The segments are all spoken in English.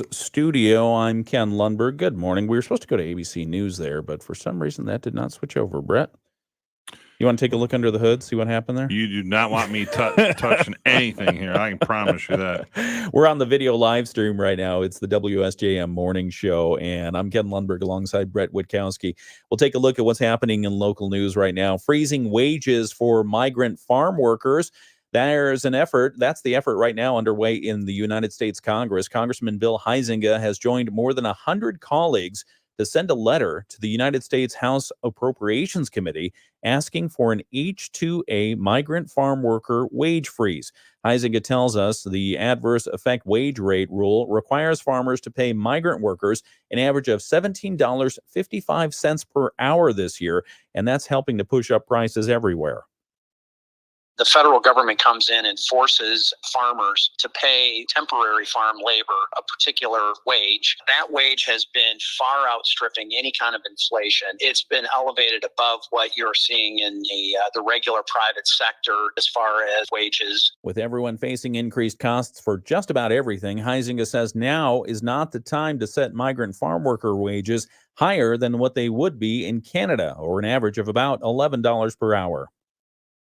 News studio. I'm Ken Lundberg. Good morning. We were supposed to go to ABC News there, but for some reason that did not switch over. Brett, you want to take a look under the hood, see what happened there? You do not want me touching anything here. I can promise you that. We're on the video live stream right now. It's the WSJM Morning Show, and I'm Ken Lundberg alongside Bret Witkowski. We'll take a look at what's happening in local news right now. Freezing wages for migrant farm workers. There's an effort. That's the effort right now underway in the United States Congress. Congressman Bill Huizenga has joined more than 100 colleagues to send a letter to the United States House Appropriations Committee asking for an H-2A migrant farm worker wage freeze. Huizenga tells us the adverse effect wage rate rule requires farmers to pay migrant workers an average of $17.55 per hour this year, and that's helping to push up prices everywhere. The federal government comes in and forces farmers to pay temporary farm labor a particular wage. That wage has been far outstripping any kind of inflation. It's been elevated above what you're seeing in the regular private sector as far as wages. With everyone facing increased costs for just about everything, Huizenga says now is not the time to set migrant farm worker wages higher than what they would be in Canada, or an average of about $11 per hour.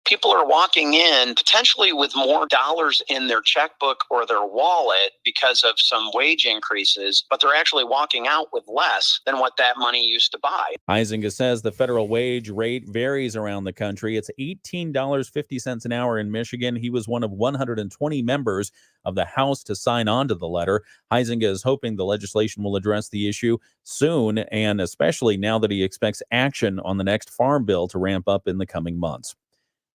People are walking in potentially with more dollars in their checkbook or their wallet because of some wage increases, but they're actually walking out with less than what that money used to buy. Huizenga says the federal wage rate varies around the country. It's $18.50 an hour in Michigan. He was one of 120 members of the House to sign on to the letter. Huizenga is hoping the legislation will address the issue soon, and especially now that he expects action on the next farm bill to ramp up in the coming months.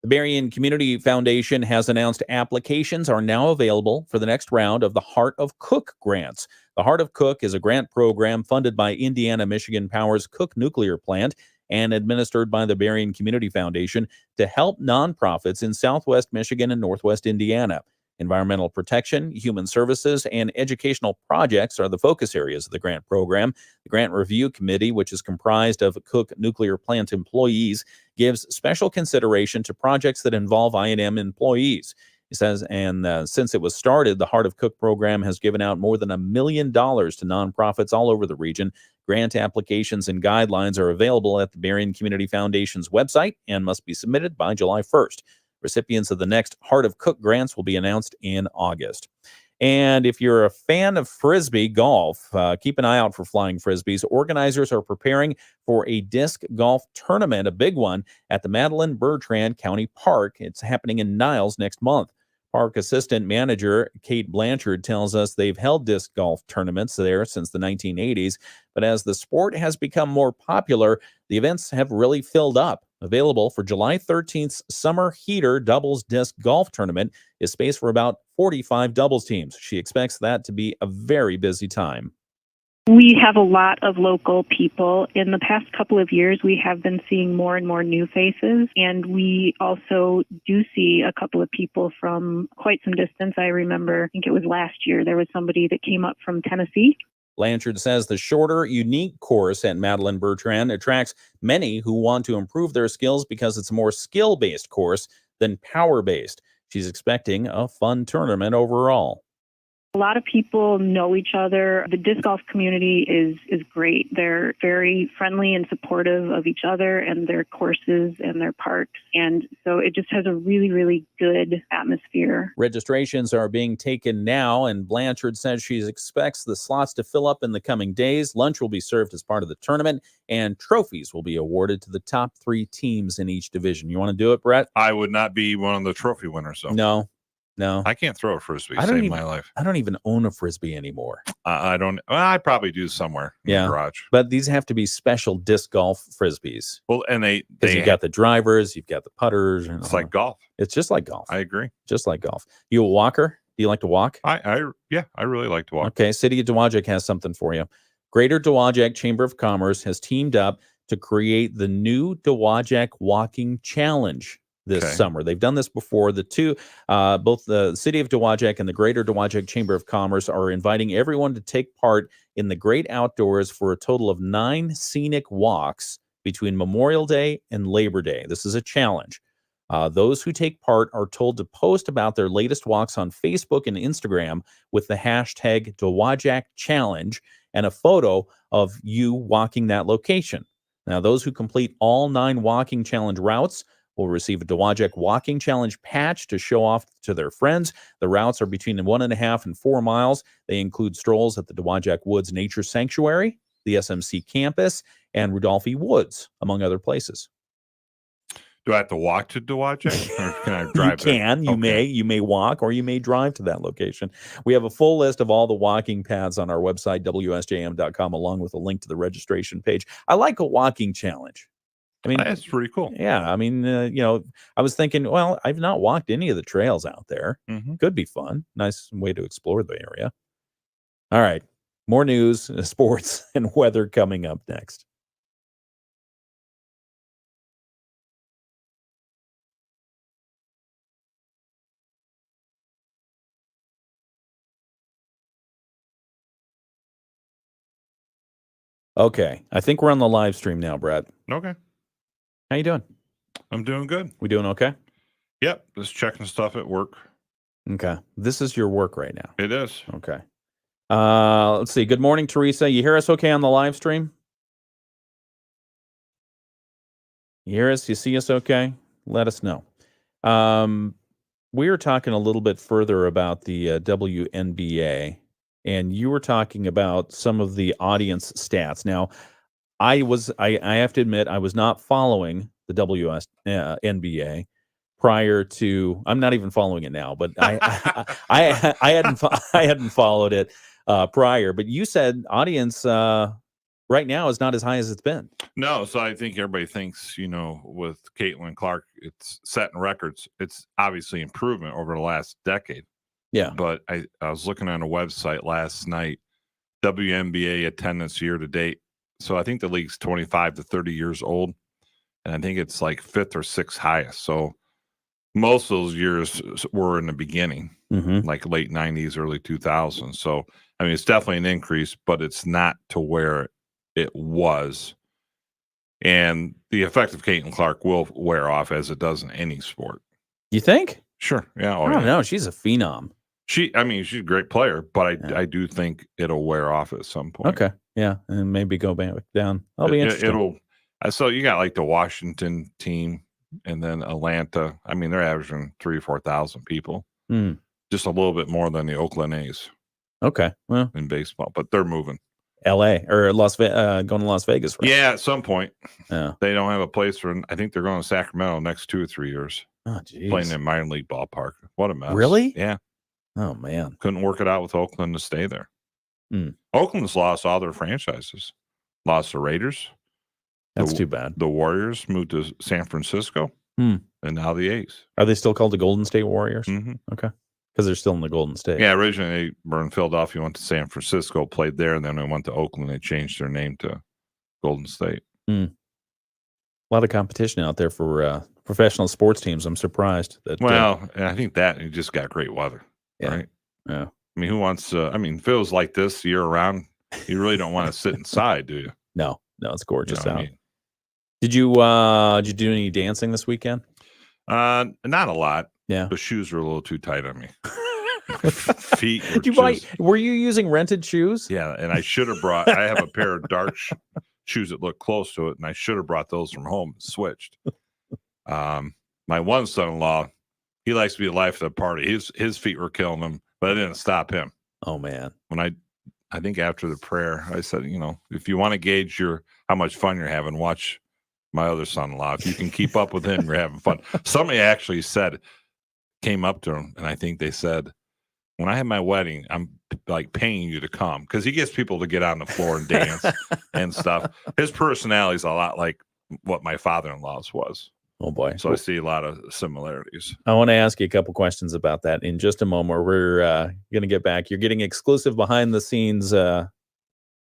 The Berrien Community Foundation has announced applications are now available for the next round of the Heart of Cook grants. The Heart of Cook is a grant program funded by Indiana-Michigan Power's Cook Nuclear Plant and administered by the Berrien Community Foundation to help nonprofits in Southwest Michigan and Northwest Indiana. Environmental protection, human services, and educational projects are the focus areas of the grant program. The Grant Review Committee, which is comprised of Cook Nuclear Plant employees, gives special consideration to projects that involve I&M employees. He says, and since it was started, the Heart of Cook program has given out more than $1 million to nonprofits all over the region. Grant applications and guidelines are available at the Berrien Community Foundation's website and must be submitted by July 1st. Recipients of the next Heart of Cook grants will be announced in August. And if you're a fan of Frisbee golf, keep an eye out for flying Frisbees. Organizers are preparing for a disc golf tournament, a big one, at the Madeline Bertrand County Park. It's happening in Niles next month. Park Assistant Manager Kate Blanchard tells us they've held disc golf tournaments there since the 1980s, but as the sport has become more popular, the events have really filled up. Available for July 13th's Summer Heater Doubles Disc Golf Tournament is space for about 45 doubles teams. She expects that to be a very busy time. We have a lot of local people. In the past couple of years, we have been seeing more and more new faces, and we also do see a couple of people from quite some distance. I remember, I think it was last year, there was somebody that came up from Tennessee. Blanchard says the shorter, unique course at Madeline Bertrand attracts many who want to improve their skills because it's a more skill-based course than power-based. She's expecting a fun tournament overall. A lot of people know each other. The disc golf community is great. They're very friendly and supportive of each other and their courses and their parks. And so it just has a really, really good atmosphere. Registrations are being taken now, and Blanchard says she expects the slots to fill up in the coming days. Lunch will be served as part of the tournament, and trophies will be awarded to the top 3 teams in each division. You want to do it, Brett? I would not be one of the trophy winners, though. No. I can't throw a Frisbee. Save my life. I don't even own a Frisbee anymore. I don't. Well, I probably do somewhere in the garage. But these have to be special disc golf Frisbees. Well, and because you've got the drivers, you've got the putters. And it's like golf. It's just like golf. I agree. Just like golf. You a walker? Do you like to walk? I really like to walk. Okay, City of Dowagiac has something for you. Greater Dowagiac Chamber of Commerce has teamed up to create the new Dowagiac Walking Challenge this summer. They've done this before. The two, both the City of Dowagiac and the Greater Dowagiac Chamber of Commerce are inviting everyone to take part in the great outdoors for a total of 9 scenic walks between Memorial Day and Labor Day. This is a challenge. Those who take part are told to post about their latest walks on Facebook and Instagram with the hashtag Dowagiac Challenge and a photo of you walking that location. Now, those who complete all 9 walking challenge routes will receive a Dowagiac Walking Challenge patch to show off to their friends. The routes are between 1.5 and 4 miles. They include strolls at the Dowagiac Woods Nature Sanctuary, the SMC campus, and Rudolph E. Woods, among other places. Do I have to walk to Dowagiac, or can I You drive there? can, you Okay. you may walk, or you may drive to that location. We have a full list of all the walking paths on our website, WSJM.com, along with a link to the registration page. I like a walking challenge. I mean, That's pretty cool. yeah, I mean, I was thinking, well, I've not walked any of the trails out there. Mhm. Could be fun. Nice way to explore the area. All right. More news, sports, and weather coming up next. Okay. I think we're on the live stream now, Brad. Okay. How you doing? I'm doing good. We doing okay? Yep. Just checking stuff at work. Okay. This is your work right now. It is. Okay. Let's see. Good morning, Teresa. You hear us okay on the live stream? You hear us? You see us okay? Let us know. We were talking a little bit further about the WNBA, and you were talking about some of the audience stats. Now, I have to admit, I was not following the NBA prior to. I'm not even following it now, but I hadn't followed it prior. But you said audience right now is not as high as it's been. No, so I think everybody thinks, with Caitlin Clark, it's setting records. It's obviously improvement over the last decade. Yeah. But I was looking on a website last night, WNBA attendance year to date. So I think the league's 25 to 30 years old, and I think it's like 5th or 6th highest. So most of those years were in the beginning, like late 90s, early 2000s. So, I mean, it's definitely an increase, but it's not to where it was. And the effect of Caitlin Clark will wear off as it does in any sport. You think? Sure. Yeah. I don't know. She's a phenom. She's a great player, but I do think it'll wear off at some point. Okay. Yeah. And maybe go back down. That'll be interesting. So you got like the Washington team and then Atlanta. I mean, they're averaging 3,000 or 4,000 people. Just a little bit more than the Oakland A's. Okay. Well, in baseball, but they're moving. L.A. or going to Las Vegas. Right? Yeah, at some point. Yeah. They don't have a place for. I think they're going to Sacramento next 2 or 3 years. Oh, geez. Playing in minor league ballpark. What a mess. Really? Yeah. Oh man. Couldn't work it out with Oakland to stay there. Oakland's lost all their franchises. Lost the Raiders. That's too bad. The Warriors moved to San Francisco. And now the A's. Are they still called the Golden State Warriors? Okay. Because they're still in the Golden State. Yeah, originally they were in Philadelphia, went to San Francisco, played there, and then they went to Oakland. They changed their name to Golden State. A lot of competition out there for professional sports teams. I'm surprised that. Well, I think that you just got great weather, right? Yeah. I mean, who wants? If it was like this year round, you really don't want to sit inside, do you? No, it's gorgeous out. I mean, did you do any dancing this weekend? Not a lot. Yeah, the shoes were a little too tight on me. Feet. Were you using rented shoes? Yeah, and I should have brought. I have a pair of dark shoes that look close to it, and I should have brought those from home and switched. My one son-in-law, he likes to be the life of the party. His feet were killing him, but I didn't stop him. Oh man! When I think after the prayer, I said, if you want to gauge how much fun you're having, watch my other son-in-law. If you can keep up with him, you're having fun. Somebody actually came up to him, and I think they said, when I have my wedding, I'm like paying you to come, because he gets people to get on the floor and dance and stuff. His personality is a lot like what my father-in-law's was. Oh boy! So I see a lot of similarities. I want to ask you a couple questions about that in just a moment. We're going to get back. You're getting exclusive behind-the-scenes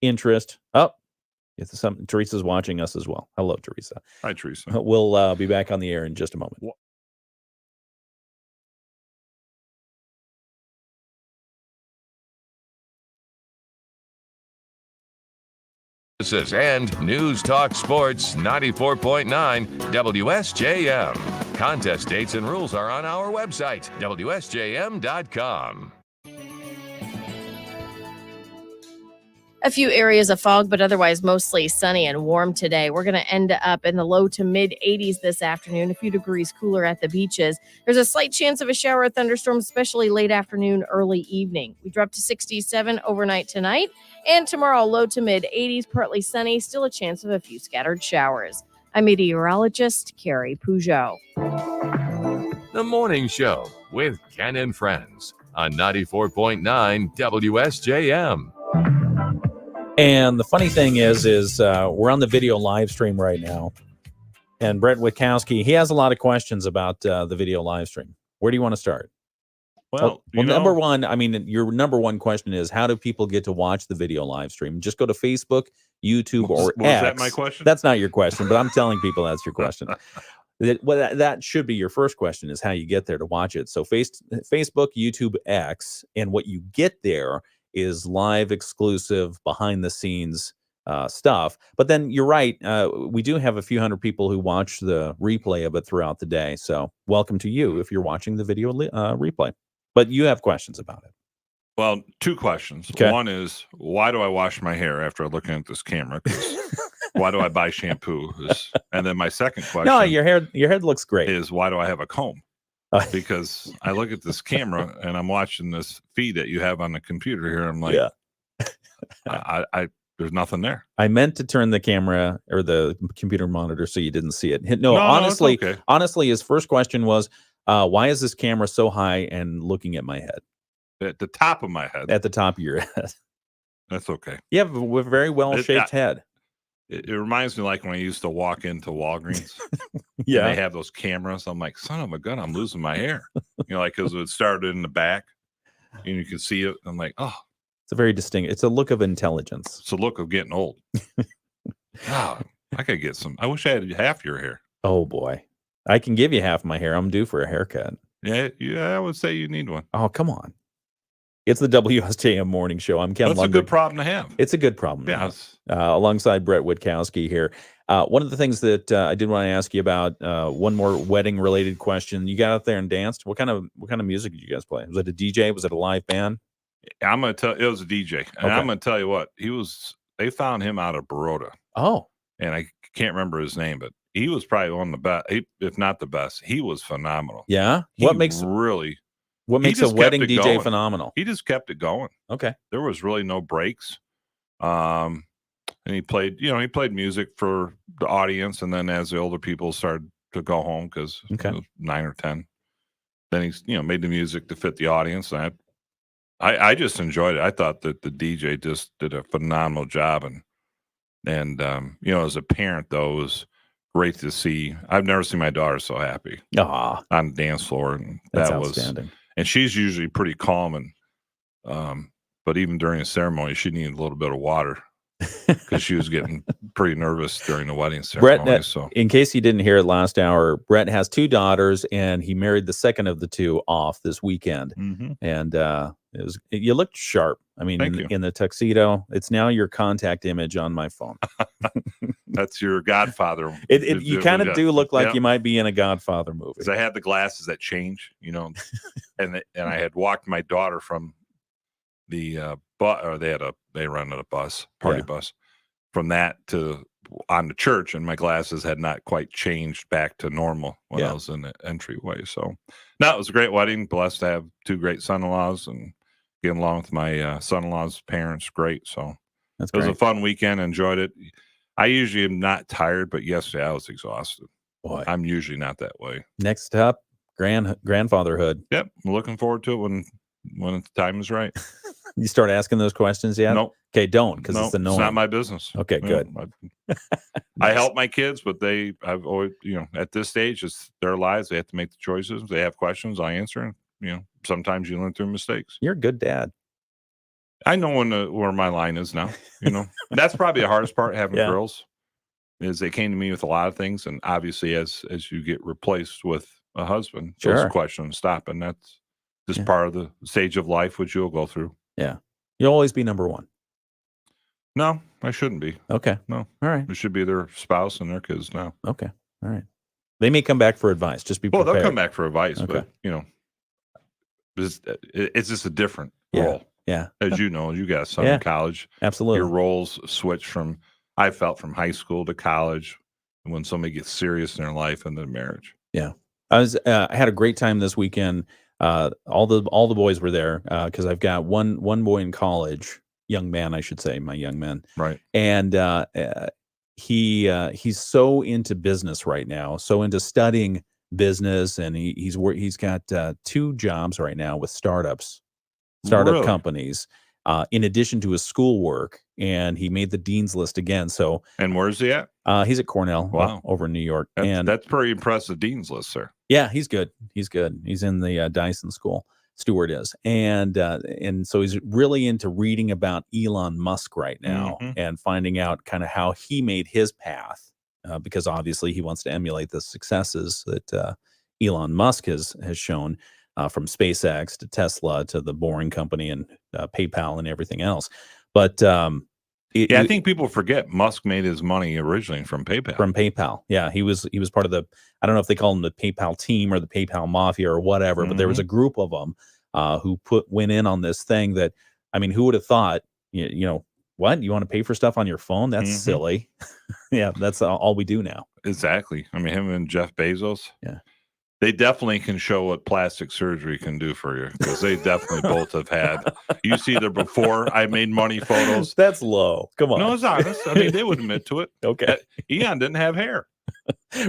interest. Oh, Teresa's watching us as well. Hello, Teresa. Hi, Teresa. We'll be back on the air in just a moment. And News Talk Sports 94.9 WSJM. Contest dates and rules are on our website, WSJM.com. A few areas of fog, but otherwise mostly sunny and warm today. We're going to end up in the low to mid 80s this afternoon, a few degrees cooler at the beaches. There's a slight chance of a shower or thunderstorm, especially late afternoon, early evening. We drop to 67 overnight tonight, and tomorrow low to mid 80s, partly sunny, still a chance of a few scattered showers. I'm meteorologist Carrie Peugeot. The Morning Show with Ken and Friends on 94.9 WSJM. And the funny thing is we're on the video live stream right now. And Bret Witkowski, he has a lot of questions about the video live stream. Where do you want to start? Well, number one, I mean, your number one question is, how do people get to watch the video live stream? Just go to Facebook, YouTube, or X. Was that my question? That's not your question, but I'm telling people that's your question. That should be your first question, is how you get there to watch it. So Facebook, YouTube, X, and what you get there is live, exclusive, behind the scenes stuff. But then you're right, we do have a few hundred people who watch the replay of it throughout the day. So welcome to you if you're watching the video replay. But you have questions about it. Well, two questions. Okay. One is, why do I wash my hair after looking at this camera? 'Cause why do I buy shampoo? And then my second question No, your head looks great. is, why do I have a comb? Because I look at this camera and I'm watching this feed that you have on the computer here. I'm like, yeah. I there's nothing there. I meant to turn the camera or the computer monitor so you didn't see it. No, honestly, it's okay. Honestly, his first question was, why is this camera so high and looking at my head? At the top of my head. At the top of your head. That's okay. You have a very well-shaped head. It reminds me like when I used to walk into Walgreens. Yeah. And they have those cameras. I'm like, son of a gun, I'm losing my hair. Like, because it started in the back and you can see it. I'm like, oh. It's a very distinct, it's a look of intelligence. It's a look of getting old. Wow. I could get some. I wish I had half your hair. Oh, boy. I can give you half my hair. I'm due for a haircut. Yeah, I would say you need one. Oh, come on. It's the WSJM Morning Show. I'm Ken Lundberg. That's a good problem to have. It's a good problem. Yes. Alongside Bret Witkowski here. One of the things that I did want to ask you about, one more wedding-related question. You got out there and danced. What kind of music did you guys play? Was it a DJ? Was it a live band? I'm going to tell it was a DJ. And I'm going to tell you what, they found him out of Baroda. Oh. And I can't remember his name, but he was probably one of the best, if not the best. He was phenomenal. Yeah? What makes a wedding DJ going. phenomenal? He just kept it going. Okay. There was really no breaks. And he played music for the audience. And then as the older people started to go home, because it was 9 or 10, then he, made the music to fit the audience. And I just enjoyed it. I thought that the DJ just did a phenomenal job. And as a parent, though, it was great to see. I've never seen my daughter so happy on the dance floor. And that's that was outstanding. And she's usually pretty calm. And but even during the ceremony, she needed a little bit of water because she was getting pretty nervous during the wedding ceremony. Brett, in case you didn't hear it last hour, Brett has 2 daughters, and he married the second of the 2 off this weekend. Mm-hmm. And you looked sharp. I mean, in the tuxedo. It's now your contact image on my phone. That's your Godfather. You kind of do look like you might be in a Godfather movie. Because I had the glasses that change, and I had walked my daughter from the bus, or they rented a bus, party bus, from that to on the church, and my glasses had not quite changed back to normal when I was in the entryway. So, no, it was a great wedding. Blessed to have 2 great son-in-laws and getting along with my son-in-law's parents. Great. So it was a fun weekend. Enjoyed it. I usually am not tired, but yesterday I was exhausted. Boy, I'm usually not that way. Next up, grandfatherhood. Yep, I'm looking forward to it when the time is right. You start asking those questions yet? Nope. Okay, don't, because it's annoying. It's not my business. Okay, good. I help my kids, but I've always, at this stage, it's their lives. They have to make the choices. They have questions, I answer. Sometimes you learn through mistakes. You're a good dad. I know where my line is now. That's probably the hardest part. Having girls is they came to me with a lot of things, and obviously, as you get replaced with a husband, those questions stop, and that's just part of the stage of life which you'll go through. Yeah, you'll always be number one. No, I shouldn't be. Okay. No. All right. It should be their spouse and their kids now. Okay. All right. They may come back for advice. Just be Well, prepared. they'll come back for advice, Okay. but it's just a different Yeah. role. Yeah. As you know, you got a son Yeah. in college. Absolutely. Your roles switch from, I felt, from high school to college, and when somebody gets serious in their life and then marriage. Yeah. I had a great time this weekend. All the boys were there because I've got one boy in college, young man, I should say, my young man, Right. and he's so into business right now, so into studying business, and he's got 2 jobs right now with startup Really? companies, in addition to his schoolwork, and he made the dean's list again. So And where's he at? he's at Cornell, Wow. over in New York, and That's pretty impressive dean's list, sir. yeah, he's good. He's good. He's in the Dyson School. Stewart is, and so he's really into reading about Elon Musk right now and finding out kind of how he made his path, because obviously he wants to emulate the successes that Elon Musk has shown, from SpaceX to Tesla to the Boring Company and PayPal and everything else. But I think people forget Musk made his money originally from PayPal. From PayPal. Yeah, he was part of the, I don't know if they call them the PayPal team or the PayPal mafia or whatever, but there was a group of them who went in on this thing that, I mean, who would have thought, what? You want to pay for stuff on your phone? That's silly. Yeah, that's all we do now. Exactly. I mean, him and Jeff Bezos. Yeah. They definitely can show what plastic surgery can do for you, because they definitely both have had. You see their before I made money photos. That's low. Come on. No, it's honest. I mean, they would admit to it. Okay. Elon didn't have hair.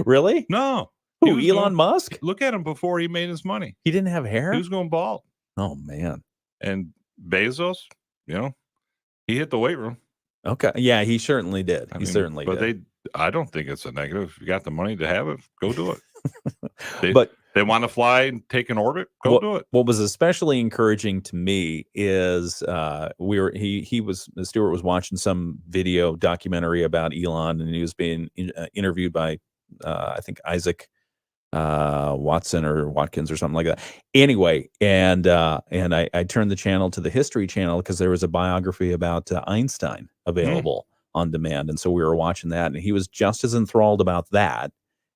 Really? No. Who, Elon Musk? Look at him before he made his money. He didn't have hair? He was going bald. Oh, man. And Bezos, he hit the weight room. Okay. Yeah, he certainly did. He certainly but did. I don't think it's a negative. If you got the money to have it, go do it. They want to fly and take an orbit, go do it. What was especially encouraging to me is Stewart was watching some video documentary about Elon, and he was being interviewed by I think Isaac Watson or Watkins or something like that. Anyway, and I turned the channel to the History Channel because there was a biography about Einstein available on demand, and so we were watching that, and he was just as enthralled about that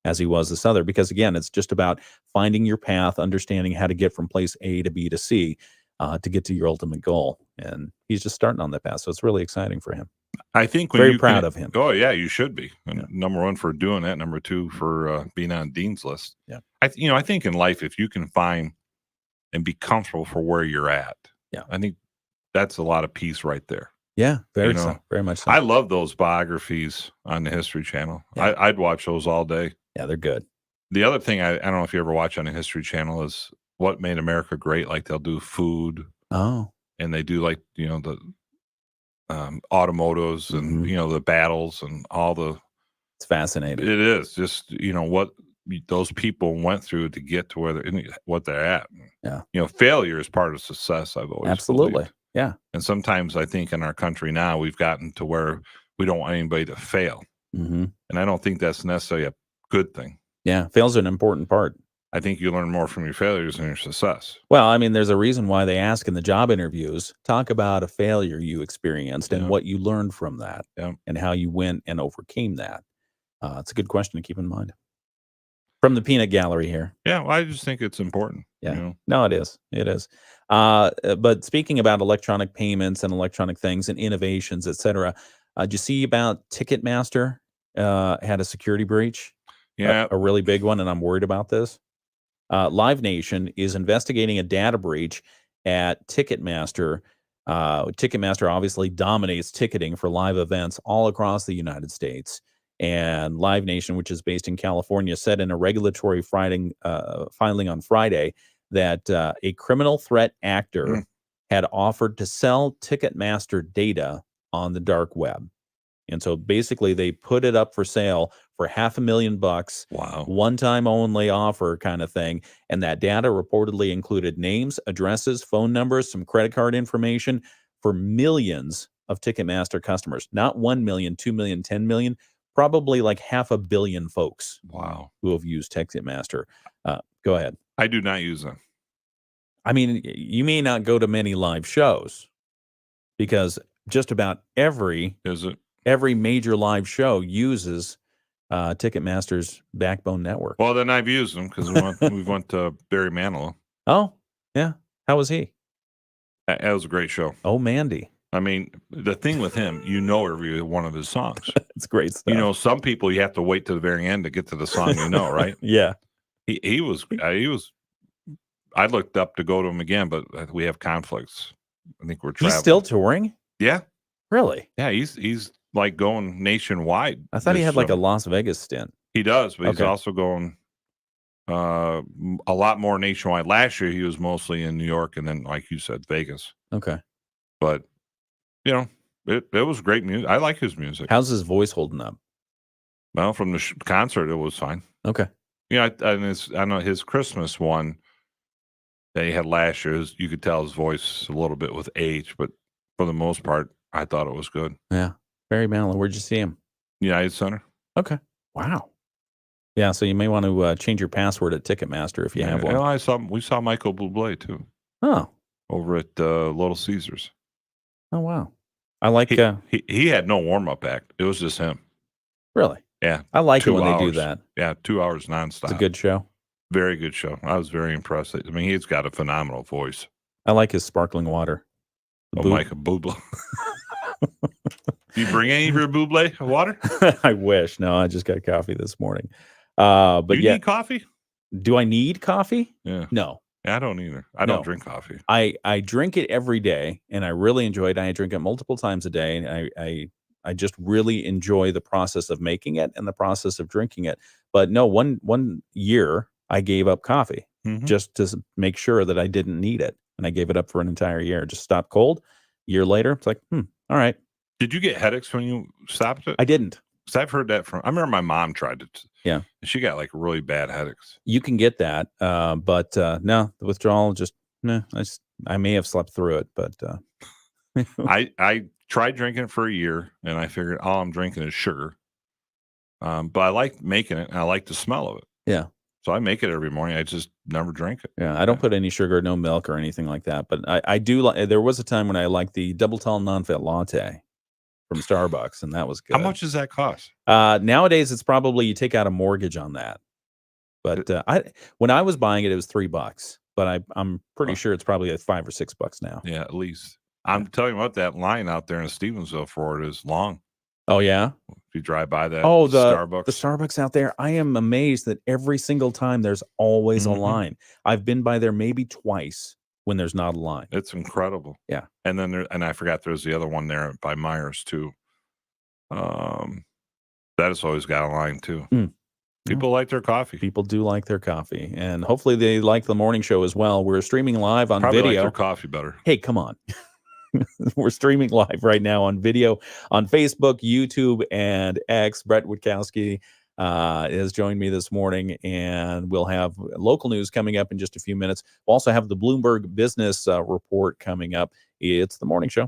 as he was this other, because again, it's just about finding your path, understanding how to get from place A to B to C to get to your ultimate goal, and he's just starting on that path, so it's really exciting for him. I think very proud of him. Oh yeah, you should be. Number 1 for doing that. Number 2 for being on Dean's list. Yeah, I think in life, if you can find and be comfortable for where you're at, I think that's a lot of peace right there. Yeah, very much so. I love those biographies on the History Channel. Yeah. I'd watch those all day. Yeah, they're good. The other thing I don't know if you ever watch on the History Channel is What Made America Great. Like they'll do food. Oh, and they do like the automotives and the battles and all the. It's fascinating. It is just what those people went through to get to what they're at. Yeah. Failure is part of success. I've always absolutely believed. Yeah. And sometimes I think in our country now we've gotten to where we don't want anybody to fail, and I don't think that's necessarily a good thing. Yeah, fail's an important part. I think you learn more from your failures than your success. Well, I mean, there's a reason why they ask in the job interviews, talk about a failure you experienced and what you learned from that and how you went and overcame that. It's a good question to keep in mind. From the peanut gallery here. Yeah, well, I just think it's important. Yeah. No, it is. It is. But speaking about electronic payments and electronic things and innovations, et cetera, did you see about Ticketmaster had a security breach? Yeah. A really big one, and I'm worried about this. Live Nation is investigating a data breach at Ticketmaster. Ticketmaster obviously dominates ticketing for live events all across the United States. And Live Nation, which is based in California, said in a regulatory filing on Friday that a criminal threat actor had offered to sell Ticketmaster data on the dark web. And so basically they put it up for sale for $500,000. Wow. One-time only offer kind of thing. And that data reportedly included names, addresses, phone numbers, some credit card information for millions of Ticketmaster customers. Not 1 million, 2 million, 10 million, probably like 500 million folks. Wow. Who have used Ticketmaster. Go ahead. I do not use them. I mean, you may not go to many live shows because just about every major live show uses Ticketmaster's backbone network. Well, then I've used them because we went to Barry Manilow. Oh, yeah. How was he? That was a great show. Oh, Mandy. I mean, the thing with him, every one of his songs. It's great stuff. Some people you have to wait to the very end to get to the song right? Yeah. He was. I looked up to go to him again, but we have conflicts. I think we're traveling. He's still touring? Yeah. Really? Yeah, he's like going nationwide. I thought he had like a Las Vegas stint. He does, but he's also going a lot more nationwide. Last year, he was mostly in New York and then, like you said, Vegas. Okay. But, it was great music. I like his music. How's his voice holding up? Well, from the concert, it was fine. Okay. I know his Christmas one that he had last year, you could tell his voice a little bit with age, but for the most part, I thought it was good. Yeah. Barry Manilow, where'd you see him? United Center. Okay. Wow. Yeah, so you may want to change your password at Ticketmaster if you have one. We saw Michael Bublé too. Oh. Over at Little Caesars. Oh, wow. I like he had no warm-up act. It was just him. Really? Yeah. I like it when they do that. Yeah, 2 hours nonstop. It's a good show. Very good show. I was very impressed. I mean, he's got a phenomenal voice. I like his sparkling water. Michael Bublé. Do you bring any of your Bublé water? I wish. No, I just got coffee this morning. But do you need coffee? Do I need coffee? Yeah. No. I don't either. I don't drink coffee. I drink it every day, and I really enjoy it. I drink it multiple times a day, and I just really enjoy the process of making it and the process of drinking it. But no, one year I gave up coffee just to make sure that I didn't need it, and I gave it up for an entire year. Just stopped cold. A year later, it's like, all right. Did you get headaches when you stopped it? I didn't. Because I've heard that I remember my mom tried it. Yeah. She got like really bad headaches. You can get that. But no, the withdrawal I may have slept through it, but I tried drinking it for a year and I figured all I'm drinking is sugar. But I like making it and I like the smell of it. Yeah. So I make it every morning. I just never drink it. Yeah. I don't put any sugar, no milk or anything like that. But I do like, there was a time when I liked the double tall non-fat latte from Starbucks, and that was good. How much does that cost? Nowadays, it's probably you take out a mortgage on that. But when I was buying it, it was $3. But I'm pretty sure it's probably like $5 or $6 now. Yeah, at least. I'm telling you what, that line out there in Stevensville for it is long. Oh yeah. If you drive by that, Starbucks. The Starbucks out there, I am amazed that every single time there's always a line. I've been by there maybe twice when there's not a line. It's incredible. Yeah. And then I forgot there's the other one there by Myers too. That has always got a line too. People like their coffee. People do like their coffee, and hopefully they like the morning show as well. We're streaming live on Probably video. Like their coffee better. Hey, come on. We're streaming live right now on video on Facebook, YouTube, and X. Bret Witkowski has joined me this morning, and we'll have local news coming up in just a few minutes. We'll also have the Bloomberg Business Report coming up. It's the morning show.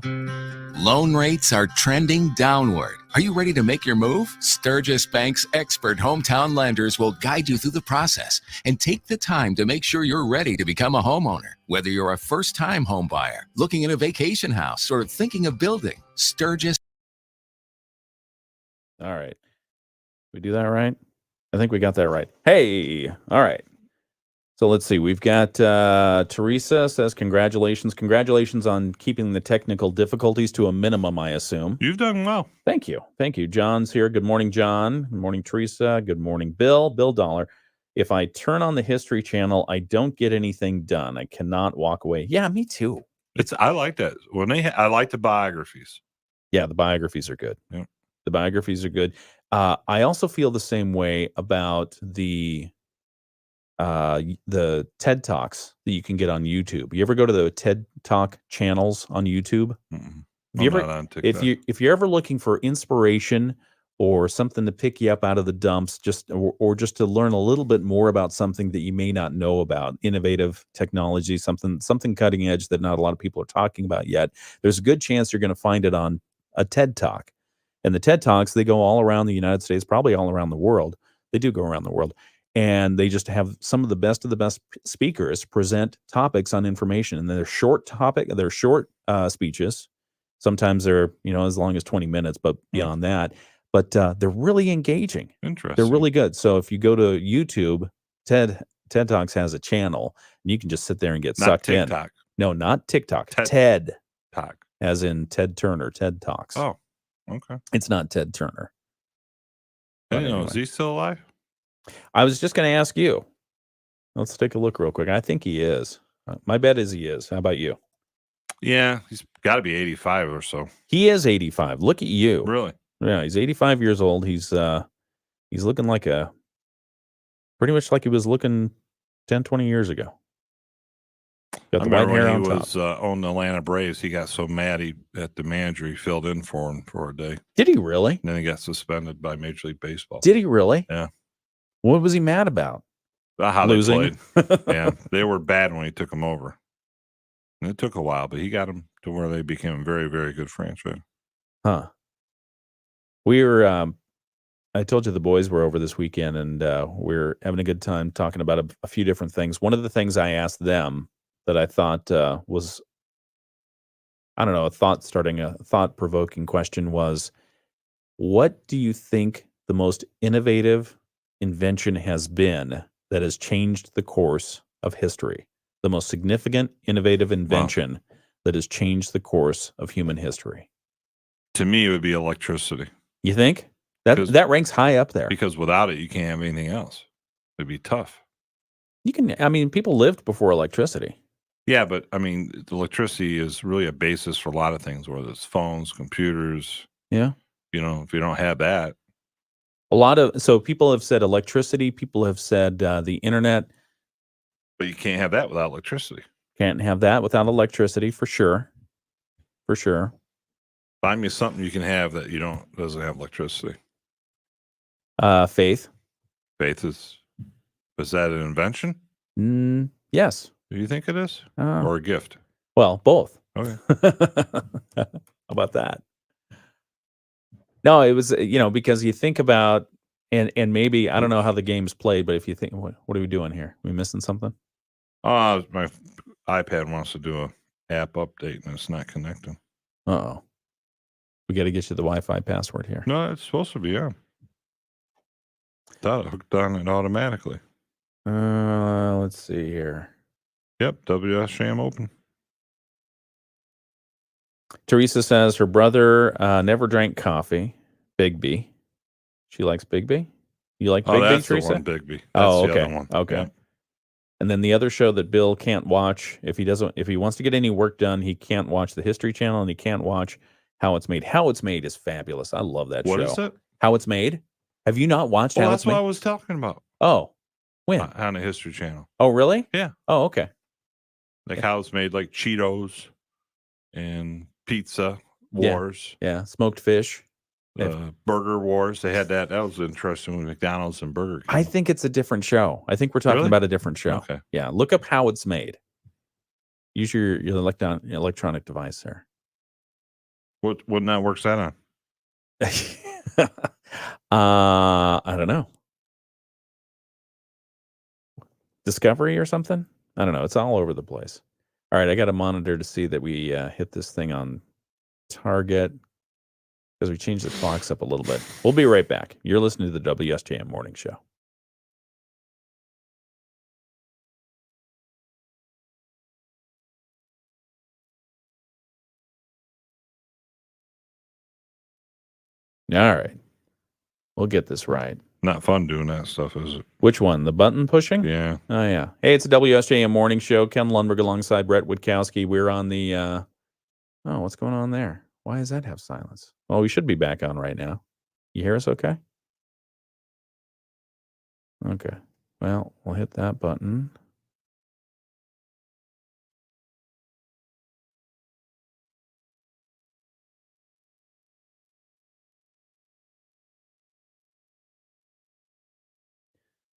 Loan rates are trending downward. Are you ready to make your move? Sturgis Bank's expert hometown lenders will guide you through the process and take the time to make sure you're ready to become a homeowner. Whether you're a first-time home buyer, looking at a vacation house, or thinking of building, Sturgis. All right. We do that right? I think we got that right. Hey, all right. So let's see. We've got Teresa says, congratulations. Congratulations on keeping the technical difficulties to a minimum, I assume. You've done well. Thank you. Thank you. John's here. Good morning, John. Good morning, Teresa. Good morning, Bill. Bill Dollar. If I turn on the History Channel, I don't get anything done. I cannot walk away. Yeah, me too. I like that. I like the biographies. Yeah, the biographies are good. Yeah. The biographies are good. I also feel the same way about the TED Talks that you can get on YouTube. You ever go to the TED Talk channels on YouTube? If you're ever looking for inspiration or something to pick you up out of the dumps, or just to learn a little bit more about something that you may not know about, innovative technology, something cutting edge that not a lot of people are talking about yet, there's a good chance you're going to find it on a TED Talk. And the TED Talks, they go all around the United States, probably all around the world. They do go around the world. And they just have some of the best speakers present topics on information. And they're short speeches. Sometimes they're, as long as 20 minutes, but beyond that. But they're really engaging. Interesting. They're really good. So if you go to YouTube, TED Talks has a channel, and you can just sit there and get Not sucked TikTok. in. No, not TikTok. TED TED, Talk. as in Ted Turner, TED Talks. Oh, okay. It's not Ted Turner. I didn't know. anyway. Is he still alive? I was just going to ask you. Let's take a look real quick. I think he is. My bet is he is. How about you? Yeah, he's got to be 85 or so. He is 85. Look at you. Really? Yeah, he's 85 years old. He's looking pretty much like he was looking 10, 20 years ago. Got I the white remember hair when on he top. was on the Atlanta Braves. He got so mad at the manager, he filled in for him for a day. Did he really? And then he got suspended by Major League Baseball. Did he really? Yeah. What was he mad about? About how Losing? they played. Yeah, they were bad when he took them over. And it took a while, but he got them to where they became a very, very good franchise. Huh. We were, I told you the boys were over this weekend, and we're having a good time talking about a few different things. One of the things I asked them that I thought was, I don't know, a thought-provoking question was, what do you think the most innovative invention has been that has changed the course of history? The most significant innovative invention that has changed the course of human history? To me, it would be electricity. You think? That ranks high up there. Because without it, you can't have anything else. It'd be tough. People lived before electricity. Yeah, but I mean, the electricity is really a basis for a lot of things, whether it's phones, computers. Yeah. If you don't have that. So people have said electricity, people have said the internet. But you can't have that without electricity. Can't have that without electricity, for sure. For sure. Find me something you can have that doesn't have electricity. Faith. Faith is that an invention? Yes. Do you think it is? Or a gift? Well, both. Okay. How about that? No, it was, because you think about, and maybe, I don't know how the game's played, but if you think, what are we doing here? Are we missing something? My iPad wants to do a app update and it's not connecting. Uh-oh. We got to get you the Wi-Fi password here. No, it's supposed to be on. Thought it hooked on it automatically. Let's see here. Yep, WSJM open. Teresa says her brother never drank coffee. Bigby. She likes Bigby? You like Bigby, that's Teresa? The one, Bigby. That's Oh, okay. The other one. Okay. Yep. And then the other show that Bill can't watch, if he wants to get any work done, he can't watch the History Channel, and he can't watch How It's Made. How It's Made is fabulous. I love that show. What is it? How It's Made? Have you not watched How That's It's Made? what I was talking about. Oh, when? On the History Channel. Oh, really? Yeah. Oh, okay. Like how it's made, like Cheetos and pizza wars. Yeah, smoked fish. Burger wars. They had that. That was interesting with McDonald's and Burger King. I think it's a different show. I think we're talking about a different show. Okay. Yeah, look up How It's Made. Use your electronic device there. What network's that on? I don't know. Discovery or something? I don't know. It's all over the place. All right, I got a monitor to see that we hit this thing on target because we changed the clocks up a little bit. We'll be right back. You're listening to the WSJM Morning Show. All right. We'll get this right. Not fun doing that stuff, is it? Which one? The button pushing? Yeah. Oh, yeah. Hey, it's a WSJM Morning Show. Ken Lundberg alongside Bret Witkowski. We're on the... oh, what's going on there? Why does that have silence? Well, we should be back on right now. You hear us okay? Okay. Well, we'll hit that button.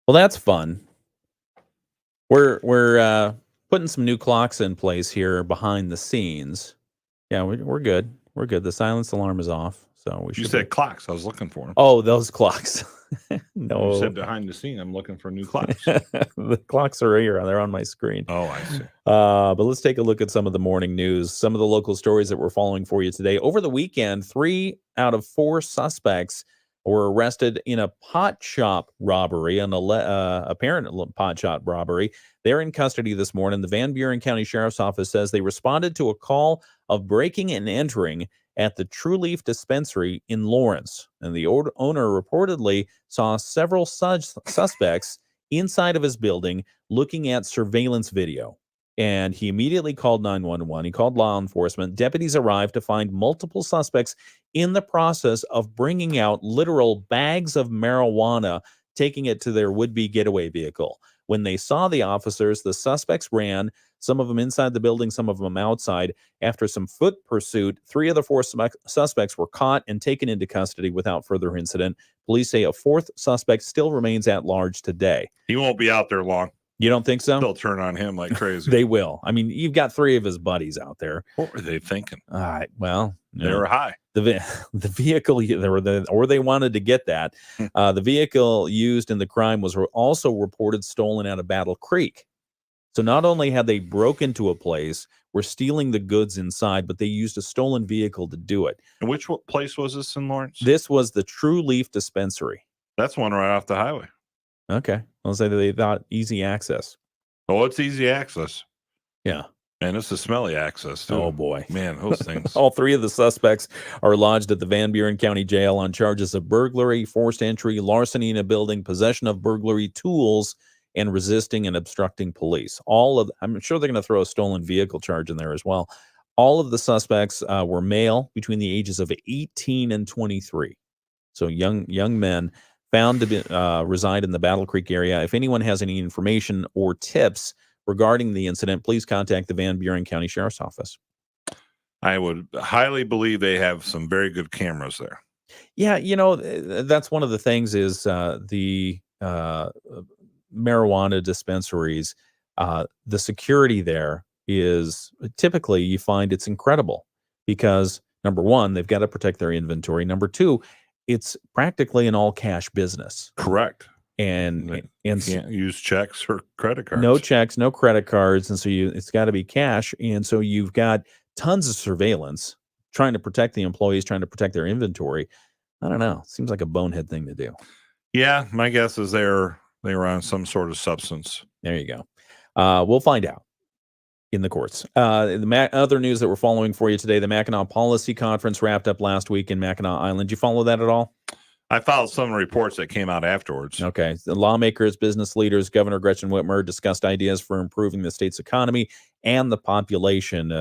Well, that's fun. We're putting some new clocks in place here behind the scenes. Yeah, we're good. We're good. The silence alarm is off, So we You should. said clocks. I was looking for them. Oh, those clocks. No, You said behind the scene, I'm looking for new clocks. the clocks are here. They're on my screen. Oh, I see. But let's take a look at some of the morning news, some of the local stories that we're following for you today. Over the weekend, 3 out of 4 suspects were arrested in a pot shop robbery, an apparent pot shop robbery. They're in custody this morning. The Van Buren County Sheriff's Office says they responded to a call of breaking and entering at the True Leaf Dispensary in Lawrence. And the owner reportedly saw several suspects inside of his building looking at surveillance video. And he immediately called 911. He called law enforcement. Deputies arrived to find multiple suspects in the process of bringing out literal bags of marijuana, taking it to their would-be getaway vehicle. When they saw the officers, the suspects ran, some of them inside the building, some of them outside. After some foot pursuit, 3 of the 4 suspects were caught and taken into custody without further incident. Police say a 4th suspect still remains at large today. He won't be out there long. You don't think so? They'll turn on him like crazy. They will. I mean, you've got 3 of his buddies out there. What were they thinking? All right. Well, They were high. The vehicle, or they wanted to get that. The vehicle used in the crime was also reported stolen out of Battle Creek. So not only had they broke into a place, were stealing the goods inside, but they used a stolen vehicle to do it. And which place was this in Lawrence? This was the True Leaf Dispensary. That's one right off the highway. Okay. I'll say that they thought easy access. Oh, it's easy access. Yeah. And it's a smelly access, too. Oh, boy. Man, those things. All 3 of the suspects are lodged at the Van Buren County Jail on charges of burglary, forced entry, larceny in a building, possession of burglary tools, and resisting and obstructing police. I'm sure they're going to throw a stolen vehicle charge in there as well. All of the suspects were male between the ages of 18 and 23. So young men found to reside in the Battle Creek area. If anyone has any information or tips regarding the incident, please contact the Van Buren County Sheriff's Office. I would highly believe they have some very good cameras there. Yeah, that's one of the things is the marijuana dispensaries, the security there is typically you find it's incredible because number one, they've got to protect their inventory. Number two, it's practically an all cash business. Correct. And can't use checks or credit cards. No checks, no credit cards. And so it's got to be cash. And so you've got tons of surveillance trying to protect the employees, trying to protect their inventory. I don't know. Seems like a bonehead thing to do. Yeah. My guess is they were on some sort of substance. There you go. We'll find out in the courts. Other news that we're following for you today, the Mackinac Policy Conference wrapped up last week in Mackinac Island. Did you follow that at all? I followed some reports that came out afterwards. Okay. The lawmakers, business leaders, Governor Gretchen Whitmer discussed ideas for improving the state's economy and the population.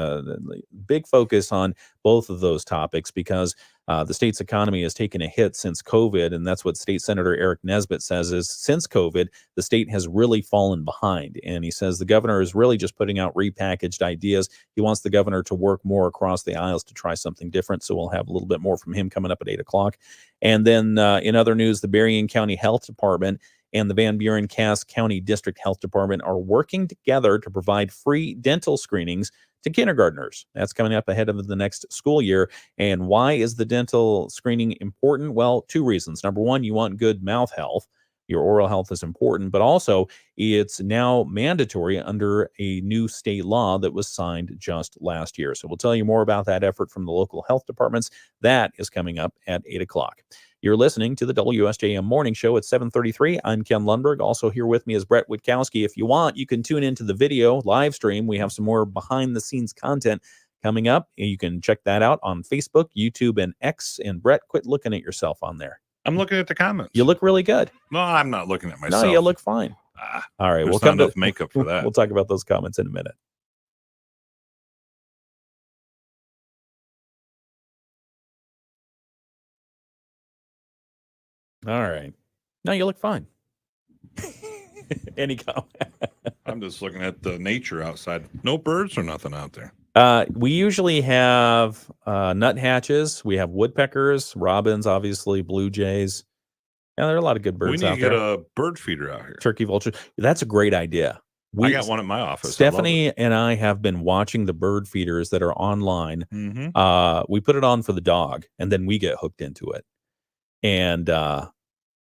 Big focus on both of those topics because the state's economy has taken a hit since COVID. And that's what State Senator Eric Nesbitt says is since COVID, the state has really fallen behind. And he says the governor is really just putting out repackaged ideas. He wants the governor to work more across the aisles to try something different. So we'll have a little bit more from him coming up at 8 o'clock. And then in other news, the Berrien County Health Department and the Van Buren Cass County District Health Department are working together to provide free dental screenings to kindergartners. That's coming up ahead of the next school year. And why is the dental screening important? Well, 2 reasons. Number one, you want good mouth health. Your oral health is important, but also it's now mandatory under a new state law that was signed just last year. So we'll tell you more about that effort from the local health departments. That is coming up at 8 o'clock. You're listening to the WSJM Morning Show at 7:33. I'm Ken Lundberg. Also here with me is Bret Witkowski. If you want, you can tune into the video live stream. We have some more behind-the-scenes content coming up. You can check that out on Facebook, YouTube, and X. And Bret, quit looking at yourself on there. I'm looking at the comments. You look really good. No, I'm not looking at myself. No, you look fine. All right, we'll come to makeup for that. We'll talk about those comments in a minute. All right. No, you look fine. Any comment? I'm just looking at the nature outside. No birds or nothing out there. We usually have nuthatches. We have woodpeckers, robins, obviously, blue jays. Yeah, there are a lot of good birds out there. We need to get a bird feeder out here. Turkey vulture. That's a great idea. I got one at my office. Stephanie and I have been watching the bird feeders that are online. We put it on for the dog, and then we get hooked into it. And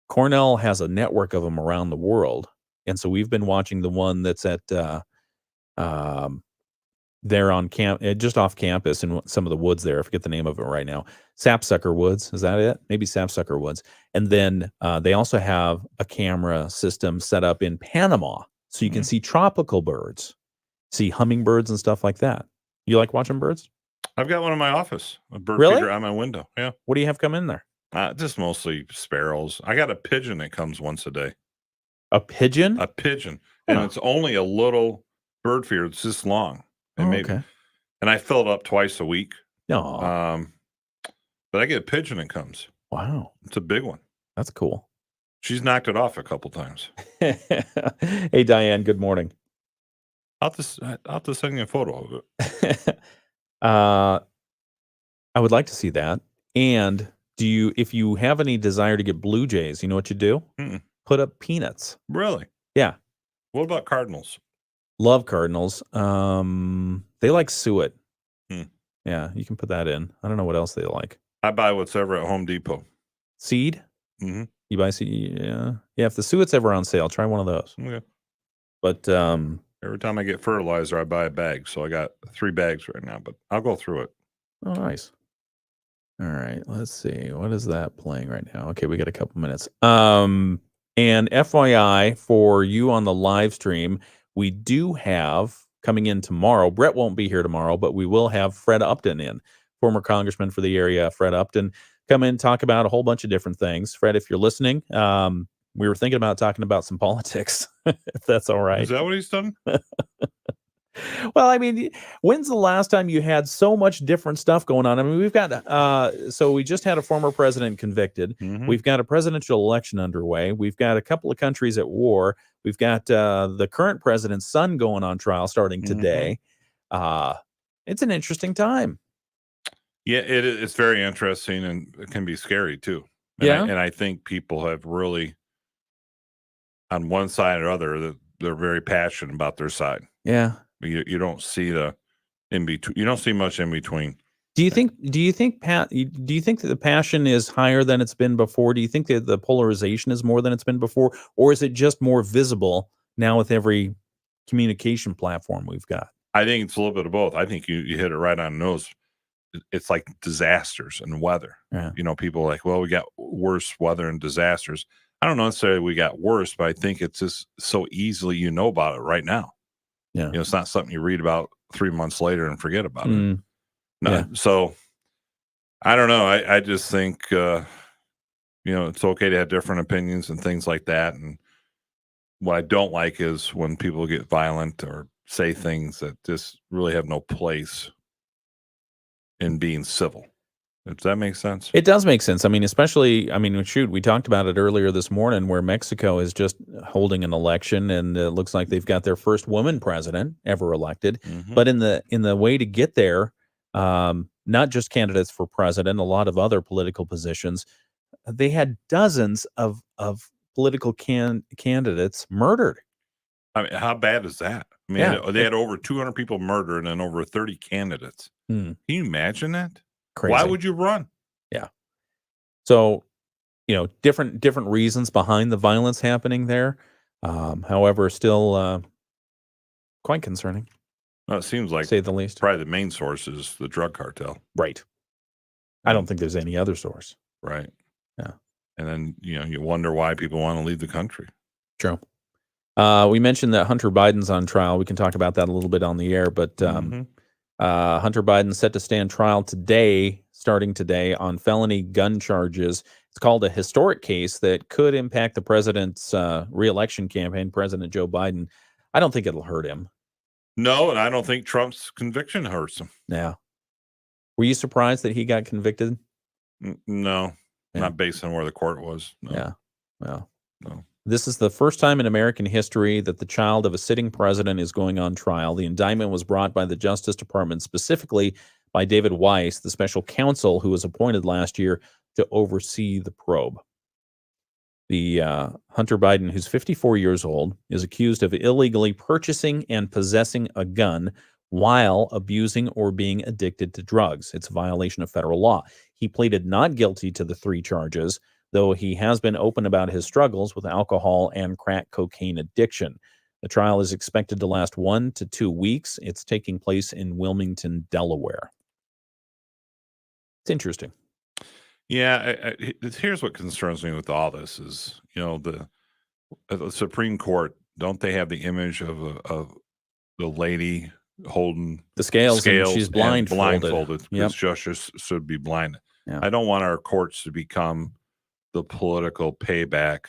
Cornell has a network of them around the world. And so we've been watching the one that's at there on just off campus in some of the woods there. I forget the name of it right now. Sapsucker Woods. Is that it? Maybe Sapsucker Woods. And then they also have a camera system set up in Panama. So you can see tropical birds, see hummingbirds and stuff like that. You like watching birds? I've got one in my office, a bird Really? feeder on my window. Yeah. What do you have come in there? Just mostly sparrows. I got a pigeon that comes once a day. A pigeon? A pigeon. And it's only a little bird feeder. It's this long. And okay. And I fill it up twice a week. No. But I get a pigeon that comes. Wow. It's a big one. That's cool. She's knocked it off a couple times. Hey, Diane, good morning. I'll have to send you a photo of it. I would like to see that. And if you have any desire to get blue jays, you know what you do? Put up peanuts. Really? Yeah. What about cardinals? Love cardinals. They like suet. Yeah, you can put that in. I don't know what else they like. I buy what's ever at Home Depot. Seed? Mm-hmm. You buy seed? Yeah. Yeah, if the suet's ever on sale, try one of those. Okay. But every time I get fertilizer, I buy a bag. So I got 3 bags right now, but I'll go through it. Oh, nice. All right, let's see. What is that playing right now? Okay, we got a couple minutes. And FYI for you on the live stream, we do have coming in tomorrow. Bret won't be here tomorrow, but we will have Fred Upton in, former congressman for the area, Fred Upton, come in, talk about a whole bunch of different things. Fred, if you're listening, we were thinking about talking about some politics, if that's all right. Is that what he's done? Well, I mean, when's the last time you had so much different stuff going on? I mean, we've got, so we just had a former president convicted. Mm-hmm. We've got a presidential election underway. We've got a couple of countries at war. We've got the current president's son going on trial starting today. It's an interesting time. Yeah, it's very interesting, and it can be scary too. And I think people have really, on one side or other, they're very passionate about their side. Yeah. You don't see the in between. You don't see much in between. Do you think that the passion is higher than it's been before? Do you think that the polarization is more than it's been before, or is it just more visible now with every communication platform we've got? I think it's a little bit of both. I think you hit it right on the nose. It's like disasters and weather. Yeah. You know, people are like, well, we got worse weather and disasters. I don't know necessarily we got worse, but I think it's just so easily you know about it right now. Yeah. You know, it's not something you read about 3 months later and forget about it. No, yeah. So I don't know. I just think, you know, it's okay to have different opinions and things like that. And what I don't like is when people get violent or say things that just really have no place in being civil. Does that make sense? It does make sense. I mean, especially, shoot, we talked about it earlier this morning where Mexico is just holding an election, and it looks like they've got their first woman president ever elected. Mm-hmm. But in the way to get there, not just candidates for president, a lot of other political positions, they had dozens of political candidates murdered. I mean, how bad is that? I mean, they had over 200 people murdered and over 30 candidates. Can you imagine that? Crazy. Why would you run? Yeah. So, you know, different reasons behind the violence happening there. However, still quite concerning. Well, it seems like, to say the least. Probably the main source is the drug cartel. Right. I don't think there's any other source. Right. Yeah. And then, you know, you wonder why people want to leave the country. True. We mentioned that Hunter Biden's on trial. We can talk about that a little bit on the air, but Hunter Biden set to stand trial starting today on felony gun charges. It's called a historic case that could impact the president's reelection campaign, President Joe Biden. I don't think it'll hurt him. No, and I don't think Trump's conviction hurts him. Yeah. Were you surprised that he got convicted? No, not based on where the court was. No. Yeah. Well, no. This is the first time in American history that the child of a sitting president is going on trial. The indictment was brought by the Justice Department, specifically by David Weiss, the special counsel who was appointed last year to oversee the probe. The Hunter Biden, who's 54 years old, is accused of illegally purchasing and possessing a gun while abusing or being addicted to drugs. It's a violation of federal law. He pleaded not guilty to the 3 charges, though he has been open about his struggles with alcohol and crack cocaine addiction. The trial is expected to last 1 to 2 weeks. It's taking place in Wilmington, Delaware. It's interesting. Yeah, here's what concerns me with all this is, the Supreme Court, don't they have the image of the lady holding the scales and she's blindfolded Yep. because justice should be blind. Yeah. I don't want our courts to become the political payback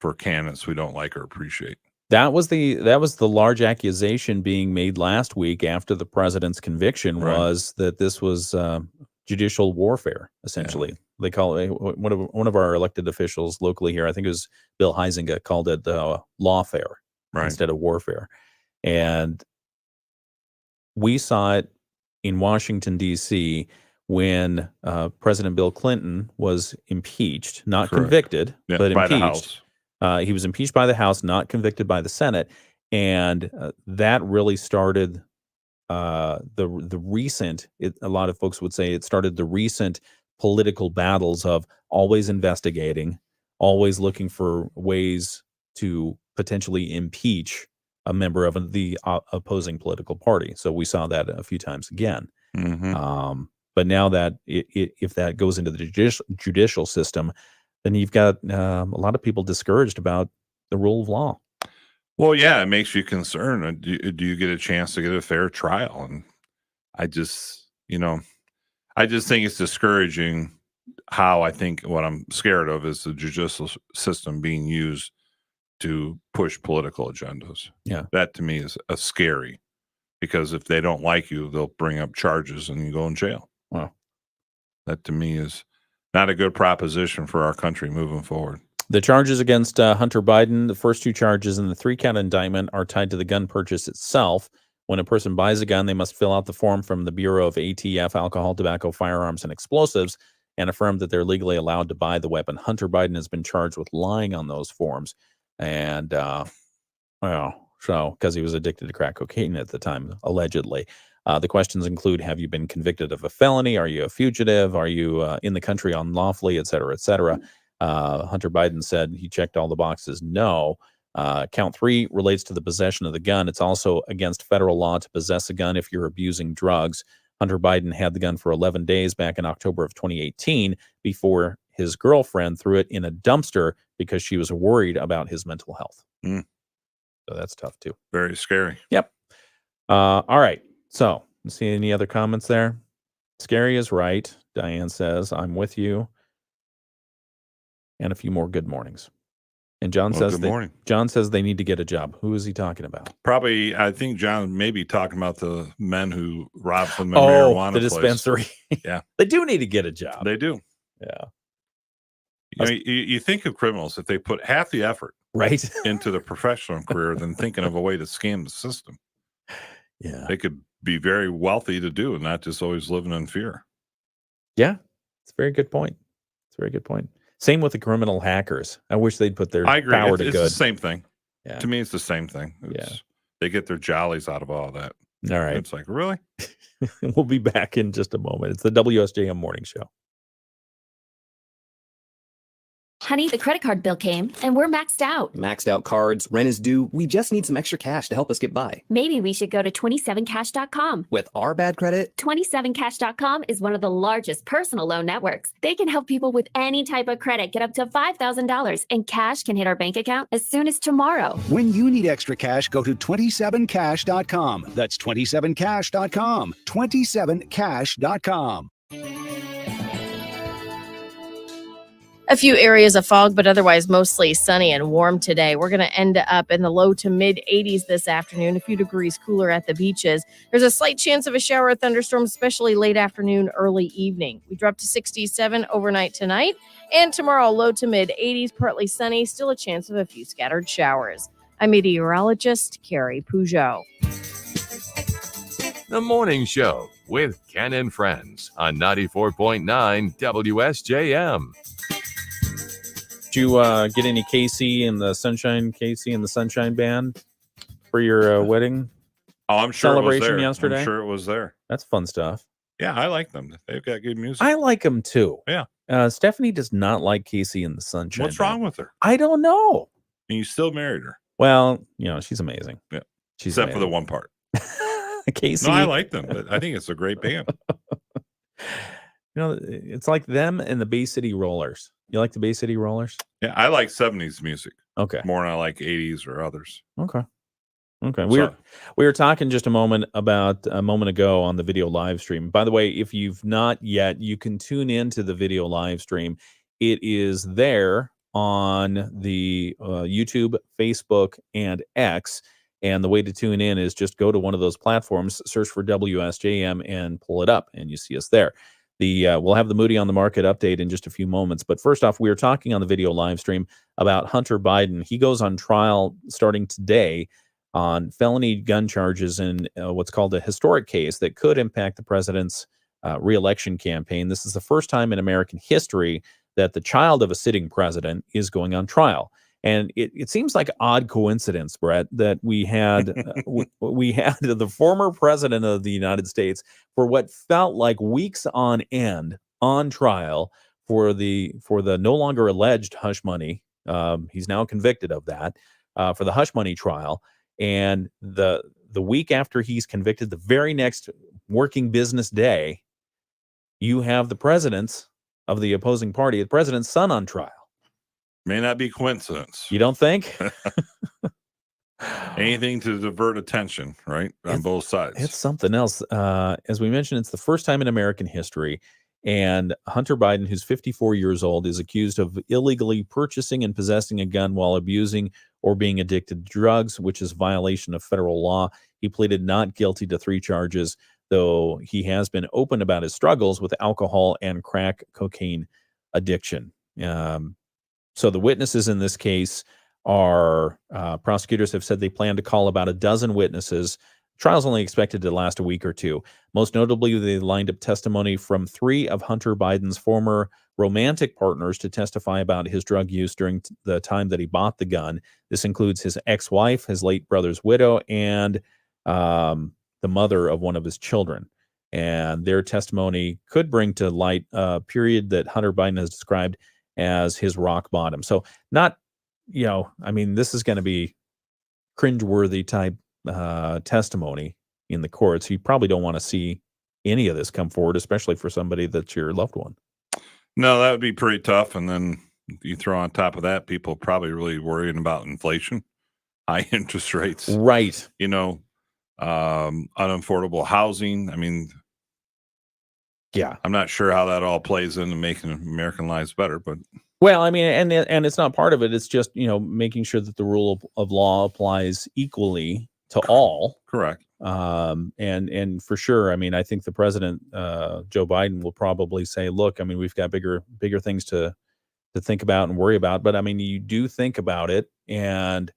for candidates we don't like or appreciate. That was the large accusation being made last week after the president's conviction, Right. was that this was judicial warfare, essentially. Yeah. They call it, one of our elected officials locally here, I think it was Bill Huizenga, called it lawfare instead of warfare. And we saw it in Washington, D.C., when President Bill Clinton was impeached, not convicted, but by impeached. The House. He was impeached by the House, not convicted by the Senate. And that really started the recent, a lot of folks would say it started the recent political battles of always investigating, always looking for ways to potentially impeach a member of the opposing political party. So we saw that a few times again. Mm-hmm. But now that if that goes into the judicial system, then you've got a lot of people discouraged about the rule of law. Well, yeah, it makes you concerned. Do you get a chance to get a fair trial? And I just think it's discouraging how I think what I'm scared of is the judicial system being used to push political agendas. Yeah. That to me is scary, because if they don't like you, they'll bring up charges and you go in jail. Wow. That to me is not a good proposition for our country moving forward. The charges against Hunter Biden, the first 2 charges in the 3-count indictment, are tied to the gun purchase itself. When a person buys a gun, they must fill out the form from the Bureau of ATF, Alcohol, Tobacco, Firearms, and Explosives, and affirm that they're legally allowed to buy the weapon. Hunter Biden has been charged with lying on those forms, and because he was addicted to crack cocaine at the time, allegedly. The questions include: have you been convicted of a felony? Are you a fugitive? Are you in the country unlawfully, et cetera, et cetera? Hunter Biden said he checked all the boxes. No. Count 3 relates to the possession of the gun. It's also against federal law to possess a gun if you're abusing drugs. Hunter Biden had the gun for 11 days back in October of 2018 before his girlfriend threw it in a dumpster because she was worried about his mental health. So that's tough too. Very scary. Yep. All right. So, see any other comments there? Scary is right, Diane says. I'm with you. And a few more good mornings. And John says John says they need to get a job. Who is he talking about? Probably, I think John may be talking about the men who robbed from the marijuana the dispensary. Yeah. They do need to get a job. They do. Yeah. You think of criminals, if they put half the effort right into the professional career than thinking of a way to scam the system. Yeah. They could be very wealthy to do and not just always living in fear. Yeah. It's a very good point. Same with the criminal hackers. I wish they'd put their I agree. power to it's good. the same thing. Yeah. To me, it's the same thing. They get their jollies out of all that. All right. It's like, really? We'll be back in just a moment. It's the WSJM Morning Show. Honey, the credit card bill came and we're maxed out. Maxed out cards, rent is due. We just need some extra cash to help us get by. Maybe we should go to 27cash.com. With our bad credit, 27cash.com is one of the largest personal loan networks. They can help people with any type of credit get up to $5,000, and cash can hit our bank account as soon as tomorrow. When you need extra cash, go to 27cash.com. That's 27cash.com. 27cash.com. A few areas of fog, but otherwise mostly sunny and warm today. We're going to end up in the low to mid 80s this afternoon, a few degrees cooler at the beaches. There's a slight chance of a shower or thunderstorm, especially late afternoon, early evening. We drop to 67 overnight tonight, and tomorrow low to mid 80s, partly sunny, still a chance of a few scattered showers. I'm meteorologist Carrie Peugeot. The Morning Show with Ken and Friends on 94.9 WSJM. Did you get any Casey and the Sunshine Band for your wedding? Oh, I'm sure celebration it was there. yesterday? I'm sure it was there. That's fun stuff. Yeah, I like them. They've got good music. I like them too. Yeah. Stephanie does not like Casey and the Sunshine What's Band. wrong with her? I don't know. And you still married her. Well, she's amazing. Yeah. She's Except amazing. for the one part. Casey. No, I like them, but I think it's a great band. It's like them and the Bay City Rollers. You like the Bay City Rollers? Yeah, I like 70s music. Okay. More than I like 80s or others. Okay. We were talking just a moment ago on the video live stream. By the way, if you've not yet, you can tune into the video live stream. It is there on the YouTube, Facebook, and X. And the way to tune in is just go to one of those platforms, search for WSJM, and pull it up, and you see us there. We'll have the Moody on the Market update in just a few moments. But first off, we were talking on the video live stream about Hunter Biden. He goes on trial starting today on felony gun charges in what's called a historic case that could impact the president's reelection campaign. This is the first time in American history that the child of a sitting president is going on trial. And it seems like odd coincidence, Brett, that we had we had the former president of the United States for what felt like weeks on end on trial for the no longer alleged hush money. He's now convicted of that for the hush money trial. And the week after he's convicted, the very next working business day, you have the presidents of the opposing party, the president's son, on trial. May not be coincidence. You don't think? Anything to divert attention, right? On both sides. It's something else. As we mentioned, it's the first time in American history. And Hunter Biden, who's 54 years old, is accused of illegally purchasing and possessing a gun while abusing or being addicted to drugs, which is violation of federal law. He pleaded not guilty to 3 charges, though he has been open about his struggles with alcohol and crack cocaine addiction. So the witnesses in this case are, prosecutors have said they plan to call about a dozen witnesses. Trial's only expected to last a week or two. Most notably, they lined up testimony from 3 of Hunter Biden's former romantic partners to testify about his drug use during the time that he bought the gun. This includes his ex-wife, his late brother's widow, and the mother of one of his children. And their testimony could bring to light a period that Hunter Biden has described as his rock bottom. So not, this is going to be cringeworthy type testimony in the courts. You probably don't want to see any of this come forward, especially for somebody that's your loved one. No, that would be pretty tough. And then you throw on top of that, people probably really worrying about inflation, high interest rates. Right. Unaffordable housing. I mean, yeah, I'm not sure how that all plays into making American lives better, but well, I mean, and it's not part of it. It's just, making sure that the rule of law applies equally to all. Correct. And for sure, I mean, I think the president, Joe Biden, will probably say, look, I mean, we've got bigger things to think about and worry about. But I mean, you do think about it, and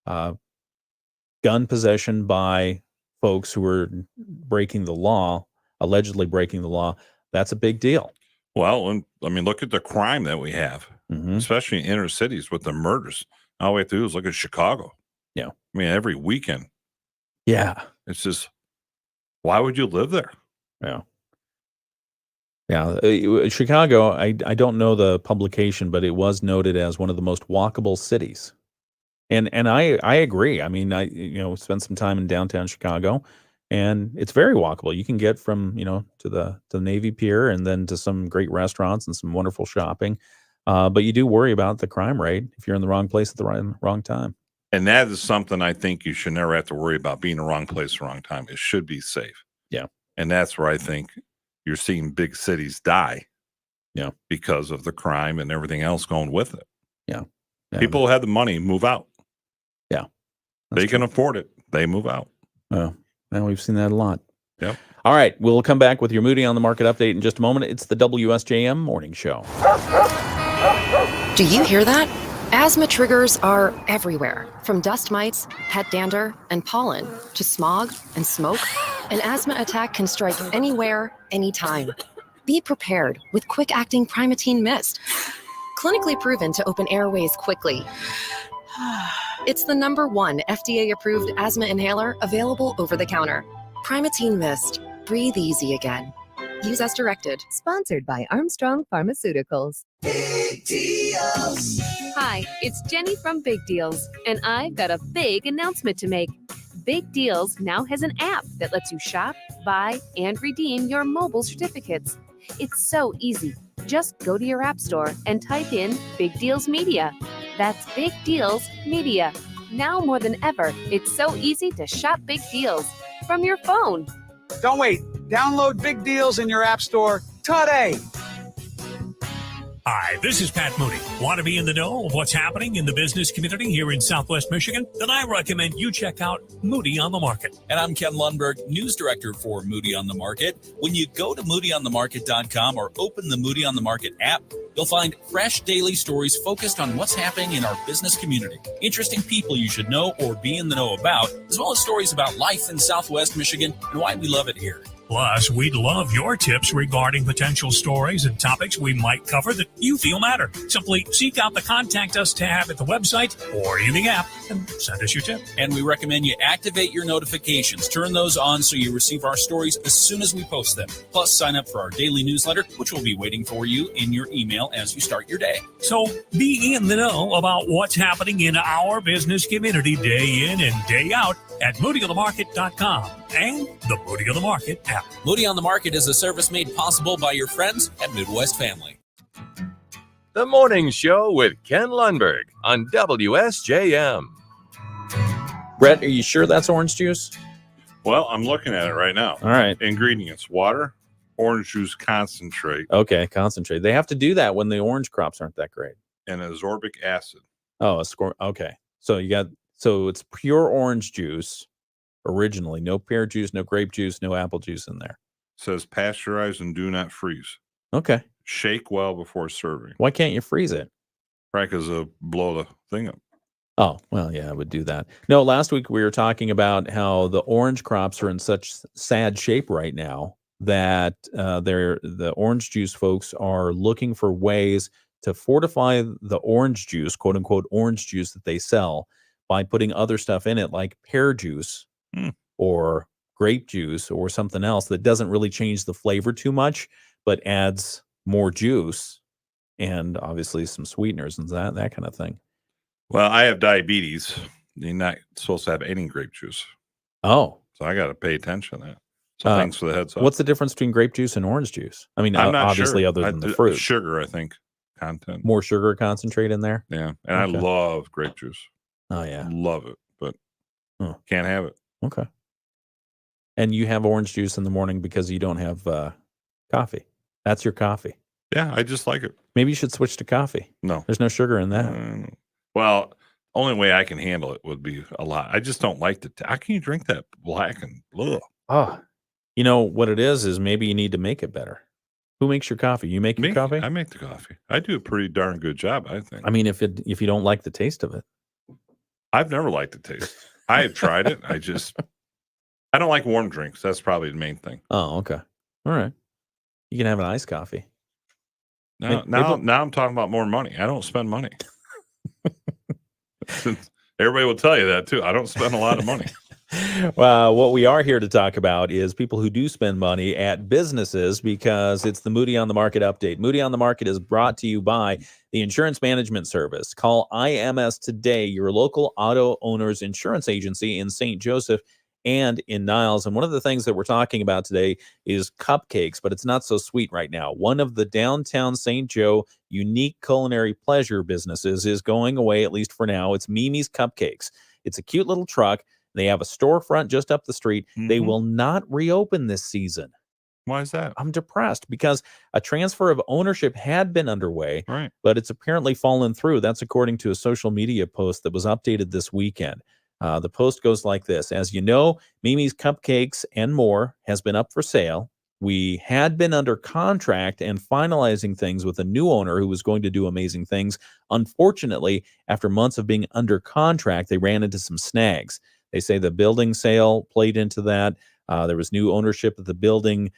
gun possession by folks who are breaking the law, allegedly breaking the law, that's a big deal. Well, and I mean, look at the crime that we have, especially in inner cities with the murders. All we have to do is look at Chicago. Yeah. I mean, every weekend. Yeah. It's just, why would you live there? Yeah. Yeah. Chicago, I don't know the publication, but it was noted as one of the most walkable cities. And I agree. I mean, I spent some time in downtown Chicago, and it's very walkable. You can get from, to the Navy Pier and then to some great restaurants and some wonderful shopping. But you do worry about the crime rate if you're in the wrong place at the wrong time. And that is something I think you should never have to worry about, being in the wrong place at the wrong time. It should be safe. Yeah. And that's where I think you're seeing big cities die. Yeah. Because of the crime and everything else going with it. Yeah. People who have the money move out. Yeah. They can afford it. They move out. Oh, and we've seen that a lot. Yep. All right. We'll come back with your Moody on the Market update in just a moment. It's the WSJM Morning Show. Do you hear that? Asthma triggers are everywhere, from dust mites, pet dander, and pollen, to smog and smoke. An asthma attack can strike anywhere, anytime. Be prepared with quick-acting Primatene Mist. Clinically proven to open airways quickly. It's the #1 FDA-approved asthma inhaler available over the counter. Primatene Mist. Breathe easy again. Use as directed. Sponsored by Armstrong Pharmaceuticals. Big deals. Hi, it's Jenny from Big Deals, and I've got a big announcement to make. Big Deals now has an app that lets you shop, buy, and redeem your mobile certificates. It's so easy. Just go to your app store and type in Big Deals Media. That's Big Deals Media. Now more than ever, it's so easy to shop Big Deals from your phone. Don't wait. Download Big Deals in your app store today. Hi, this is Pat Mooney. Want to be in the know of what's happening in the business community here in Southwest Michigan? Then I recommend you check out Moody on the Market. And I'm Ken Lundberg, news director for Moody on the Market. When you go to moodyonthemarket.com or open the Moody on the Market app, you'll find fresh daily stories focused on what's happening in our business community, interesting people you should know or be in the know about, as well as stories about life in Southwest Michigan and why we love it here. Plus, we'd love your tips regarding potential stories and topics we might cover that you feel matter. Simply seek out the Contact Us tab at the website or in the app and send us your tip. And we recommend you activate your notifications. Turn those on so you receive our stories as soon as we post them. Plus, sign up for our daily newsletter, which will be waiting for you in your email as you start your day. So be in the know about what's happening in our business community day in and day out at moodyonthemarket.com and the Moody on the Market app. Moody on the Market is a service made possible by your friends at Midwest Family. The Morning Show with Ken Lundberg on WSJM. Brett, are you sure that's orange juice? Well, I'm looking at it right now. All right. Ingredients: water, orange juice concentrate. Okay, concentrate. They have to do that when the orange crops aren't that great. And ascorbic acid. Oh, okay. So it's pure orange juice originally. No pear juice, no grape juice, no apple juice in there. Says pasteurize and do not freeze. Okay. Shake well before serving. Why can't you freeze it? Right, because it'll blow the thing up. Oh, well, yeah, I would do that. No, last week we were talking about how the orange crops are in such sad shape right now that the orange juice folks are looking for ways to fortify the orange juice, quote unquote, orange juice that they sell by putting other stuff in it like pear juice or grape juice or something else that doesn't really change the flavor too much, but adds more juice and obviously some sweeteners and that kind of thing. Well, I have diabetes. You're not supposed to have any grape juice. Oh. So I got to pay attention to that. So thanks for the heads up. What's the difference between grape juice and orange juice? I mean, I'm not obviously sure. other than the fruit. Sugar, I think, content. More sugar concentrate in there? Yeah. And I love grape juice. Oh, yeah. Love it, but can't have it. Okay. And you have orange juice in the morning because you don't have coffee. That's your coffee. Yeah, I just like it. Maybe you should switch to coffee. No. There's no sugar in that. Well, only way I can handle it would be a lot. I just don't like how can you drink that black and ugh? Oh, you know what it is maybe you need to make it better. Who makes your coffee? You make your coffee? I make the coffee. I do a pretty darn good job, I think. I mean, if you don't like the taste of it. I've never liked the taste. I have tried it. I don't like warm drinks. That's probably the main thing. Oh, okay. All right. You can have an iced coffee. Now I'm talking about more money. I don't spend money. Everybody will tell you that too. I don't spend a lot of money. Well, what we are here to talk about is people who do spend money at businesses, because it's the Moody on the Market update. Moody on the Market is brought to you by the Insurance Management Service. Call IMS today, your local auto owners insurance agency in St. Joseph and in Niles. And one of the things that we're talking about today is cupcakes, but it's not so sweet right now. One of the downtown St. Joe unique culinary pleasure businesses is going away, at least for now. It's Mimi's Cupcakes. It's a cute little truck. They have a storefront just up the street. Mm-hmm. They will not reopen this season. Why is that? I'm depressed because a transfer of ownership had been underway, right, but it's apparently fallen through. That's according to a social media post that was updated this weekend. The post goes like this. As you know, Mimi's Cupcakes and More has been up for sale. We had been under contract and finalizing things with a new owner who was going to do amazing things. Unfortunately, after months of being under contract, they ran into some snags. They say the building sale played into that. There was new ownership of the building.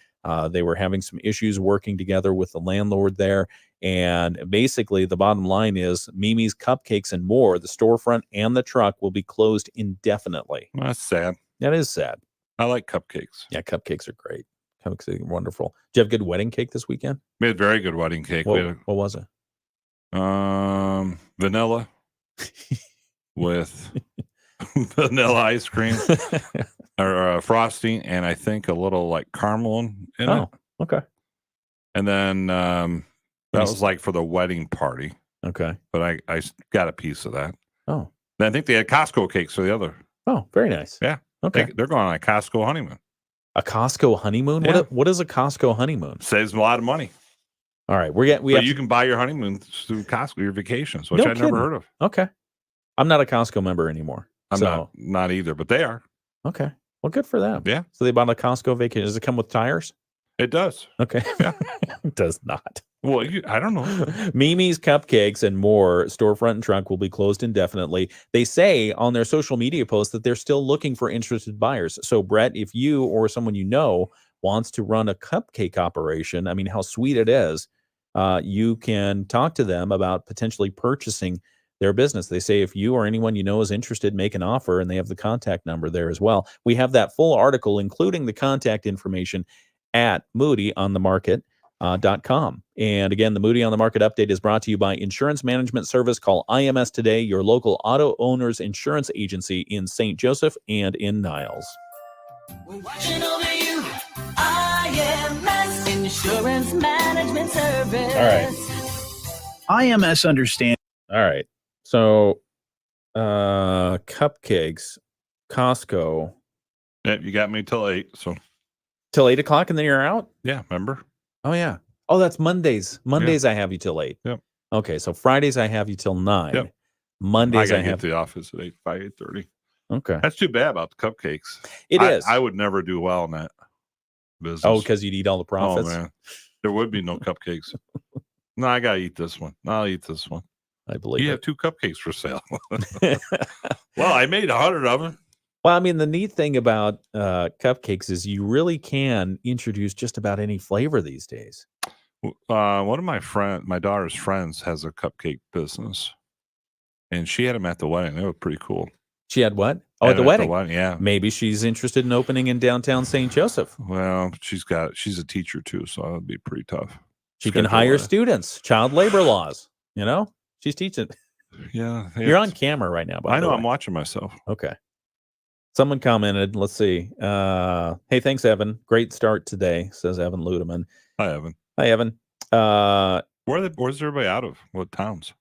They were having some issues working together with the landlord there. And basically, the bottom line is Mimi's Cupcakes and More, the storefront and the truck, will be closed indefinitely. Well, that's sad. That is sad. I like cupcakes. Yeah, cupcakes are great. Cupcakes are wonderful. Did you have a good wedding cake this weekend? We had very good wedding cake. What was it? Vanilla with vanilla ice cream or frosting, and I think a little like caramel in it. Okay. And then that was like for the wedding party. Okay. But I got a piece of that. Oh. And I think they had Costco cakes for the other. Oh, very nice. Yeah. Okay. They're going on a Costco honeymoon. A Costco honeymoon? Yeah. What is a Costco honeymoon? Saves a lot of money. All right. You can buy your honeymoon through Costco, your vacations, which I'd never heard of. Okay. I'm not a Costco member anymore. I'm not either, but they are. Okay. Well, good for them. Yeah. So they bought a Costco vacation. Does it come with tires? It does. Okay. Yeah. It does not. Well, I don't know. Mimi's Cupcakes and More storefront and trunk will be closed indefinitely. They say on their social media posts that they're still looking for interested buyers. So, Brett, if you or someone you know wants to run a cupcake operation, I mean, how sweet it is, you can talk to them about potentially purchasing their business. They say if you or anyone you know is interested, make an offer, and they have the contact number there as well. We have that full article, including the contact information, at moodyonthemarket.com. And again, the Moody on the Market update is brought to you by Insurance Management Service. Call IMS today, your local auto owners insurance agency in St. Joseph and in Niles. We're watching over you. IMS Insurance Management Service. All right. IMS understand. All right. So, cupcakes, Costco. Yeah, you got me till 8. So till 8 o'clock, and then you're out. Yeah, remember? Oh yeah. Oh, that's Mondays. Mondays I have you till 8. Yep. Okay, so Fridays I have you till 9. Yep. Mondays I I gotta get have to the office at 8:30. Okay. That's too bad about the cupcakes. It is. I would never do well in that business. Oh, because you'd eat all the profits. Oh man, there would be no cupcakes. No, I gotta eat this one. I'll eat this one. I believe you have 2 cupcakes for sale. Well, I made 100 of them. Well, I mean, the neat thing about cupcakes is you really can introduce just about any flavor these days. One of my daughter's friends has a cupcake business, and she had them at the wedding. They were pretty cool. She had what? Oh, at the wedding. Yeah. Maybe she's interested in opening in downtown St. Joseph. Well, she's a teacher too, so that would be pretty tough. She can hire students. Child labor laws. You know, she's teaching. Yeah. You're on camera right now. I know. I'm watching myself. Okay. Someone commented, let's see. Hey, thanks, Evan. Great start today, says Evan Ludeman. Hi, Evan. Hi, Evan. Where's everybody out of? What towns?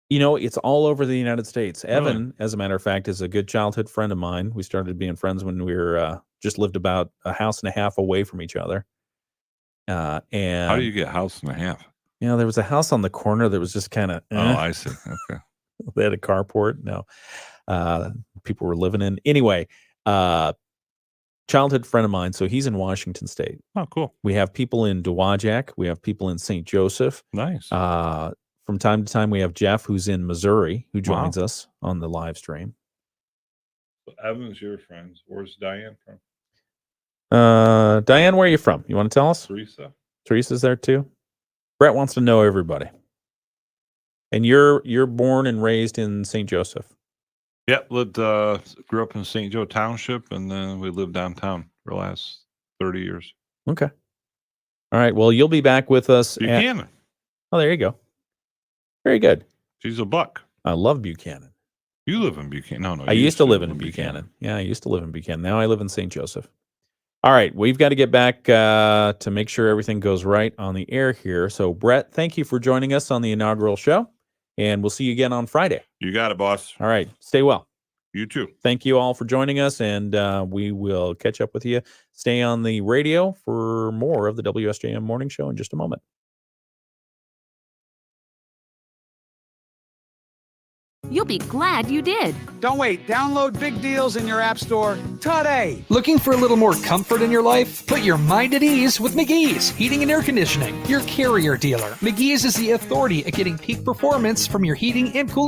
You know, it's all over the United States. Evan, as a matter of fact, is a good childhood friend of mine. We started being friends when we were just lived about a house and a half away from each other. And how do you get house and a half? You know, there was a house on the corner that was just kind of. Oh, I see. Okay. They had a carport. No, people were living in. Anyway, childhood friend of mine. So he's in Washington State. Oh, cool. We have people in Dowagiac. We have people in St. Joseph. Nice. From time to time, we have Jeff, who's in Missouri, who joins us on the live stream. So Evan's your friend. Where's Diane from? Diane, where are you from? You want to tell us? Teresa. Teresa's there too. Brett wants to know everybody. And you're born and raised in St. Joseph. Yep, grew up in St. Joe Township, and then we lived downtown for the last 30 years. Okay. All right. Well, you'll be back with us. Buchanan. Oh, there you go. Very good. She's a buck. I love Buchanan. You live in Buchanan? No, I used to live in Buchanan. Yeah, I used to live in Buchanan. Now I live in St. Joseph. All right. We've got to get back to make sure everything goes right on the air here. So, Brett, thank you for joining us on the inaugural show. And we'll see you again on Friday. You got it, boss. All right. Stay well. You too. Thank you all for joining us, and we will catch up with you. Stay on the radio for more of the WSJM Morning Show in just a moment. You'll be glad you did. Don't wait. Download Big Deals in your app store today. Looking for a little more comfort in your life? Put your mind at ease with McGee's Heating and Air Conditioning, your Carrier dealer. McGee's is the authority at getting peak performance from your heating and cooling.